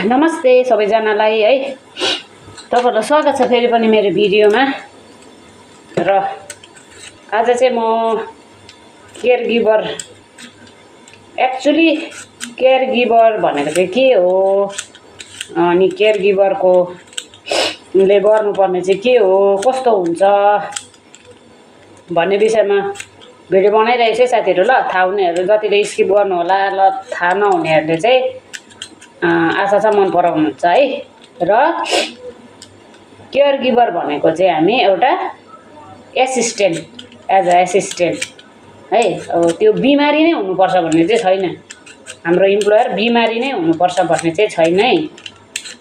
नमस्ते सबैजनालाई है, तपाईहरुलाई स्वागत छ फेरि पनि मेरो भिडियोमा। र आज चाहिँ म care giver actually care giver भनेको चाहिँ के हो अनि केयर गिभरको ले गर्नुपर्ने चाहिँ के हो, कस्तो हुन्छ भन्ने विषयमा भिडियो बनाइरहेको छु साथीहरु। ल थाहा हुनेहरु जतिले स्किप गर्नु होला, ल थाहा नहुनेहरुले चाहिँ आशा छ मन पराउनुहुन्छ है। र केयर गिभर भनेको चाहिँ हामी एउटा एसिस्टेन्ट, एज अ एसिस्टेन्ट है। अब त्यो बिमारी नै हुनुपर्छ भन्ने चाहिँ छैन, हाम्रो इम्प्लोयर बिमारी नै हुनुपर्छ भन्ने चाहिँ छैन है।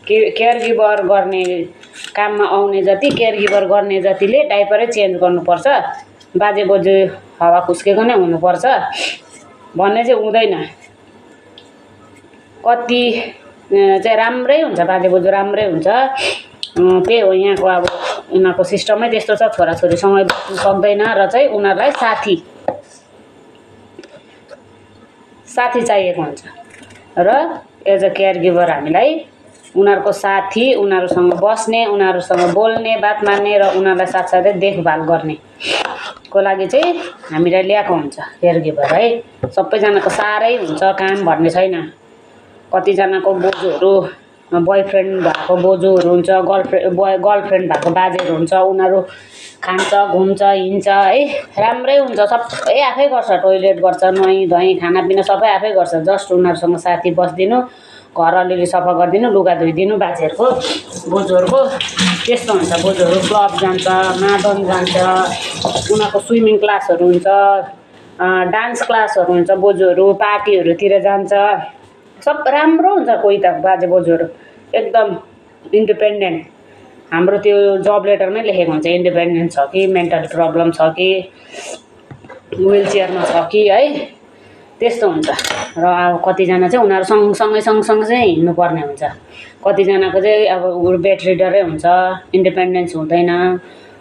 केयर गिभर गर्ने काममा आउने जति, केयर गिभर गर्ने जतिले डाइपरै चेन्ज गर्नुपर्छ, बाजे बोजू हावा खुस्केको नै हुनुपर्छ भन्ने चाहिँ हुँदैन। कति चाहिँ राम्रै हुन्छ, बाजे बोजू राम्रै हुन्छ, त्यही हो यहाँको अब उनीहरूको सिस्टमै त्यस्तो छ। छोराछोरीसँगै बस्नु सक्दैन र चाहिँ उनीहरूलाई साथी चाहिएको हुन्छ। र एज अ केयर गिभर हामीलाई उनीहरूको साथी, उनीहरूसँग बस्ने, उनीहरूसँग बोल्ने, बात मार्ने र उनीहरूलाई साथसाथै देखभाल गर्ने को लागि चाहिँ हामीलाई ल्याएको हुन्छ केयर गिभर है। सबैजनाको साह्रै हुन्छ काम भन्ने छैन। कतिजनाको बोजूहरू बोयफ्रेन्ड भएको बोजूहरू हुन्छ, गर्लफ्रेन्ड भएको बाजेहरू हुन्छ, उनीहरू खान्छ, घुम्छ, हिँड्छ है, राम्रै हुन्छ, सबै आफै गर्छ, टोइलेट गर्छ, नुहाइ धुवाइ, खानापिना सबै आफै गर्छ। जस्ट उनीहरूसँग साथी बस्दिनु, घर अलिअलि सफा गरिदिनु, लुगा धोइदिनु बाजेहरूको, बोजूहरूको त्यस्तो हुन्छ। बोजूहरू क्लब जान्छ, मादन जान्छ, उनीहरूको स्विमिङ क्लासहरू हुन्छ, डान्स क्लासहरू हुन्छ, बोजूहरू पार्टीहरूतिर जान्छ, सब राम्रो हुन्छ। कोही त बाजे बोजूहरू एकदम इन्डिपेन्डेन्ट, हाम्रो त्यो जब लेटरमै लेखेको हुन्छ इन्डिपेन्डेन्ट छ कि, मेन्टल प्रब्लम छ कि, व्हील चेयरमा छ कि है, त्यस्तो हुन्छ। र अब कतिजना चाहिँ उनीहरू सँगसँगै हिँड्नुपर्ने हुन्छ। कतिजनाको चाहिँ अब बेड रिडरै हुन्छ, इन्डिपेन्डेन्स हुँदैन,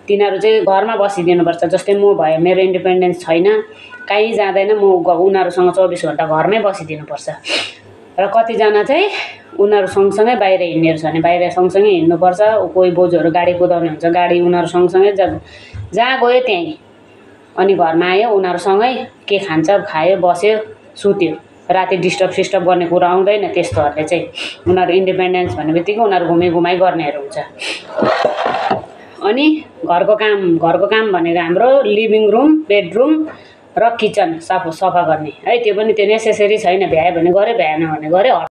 तिनीहरू चाहिँ घरमा बसिदिनुपर्छ। जस्तै म भए, मेरो इन्डिपेन्डेन्स छैन, कहीँ जाँदैन, म उनीहरूसँग 24 घण्टा घरमै बसिदिनुपर्छ। र कतिजना चाहिँ उनीहरू सँगसँगै बाहिर हिँड्नेहरू छ भने बाहिर सँगसँगै हिँड्नुपर्छ। कोही बोजूहरू गाडी कुदाउने हुन्छ, गाडी उनीहरू सँगसँगै जहाँ गयो त्यहीँ, अनि घरमा आयो उनीहरूसँगै के खान्छ खायो, बस्यो, सुत्यो, राति डिस्टर्ब गर्ने कुरा आउँदैन त्यस्तोहरूले चाहिँ। उनीहरू इन्डिपेन्डेन्स भन्ने बित्तिकै उनीहरू घुमाइ गर्नेहरू हुन्छ। अनि घरको काम भनेको हाम्रो लिभिङ रुम, बेडरुम र किचन सफा गर्ने है। त्यो पनि त्यो नेसेसरी छैन, भ्यायो भने गऱ्यो, भ्याएन भने गऱ्यो।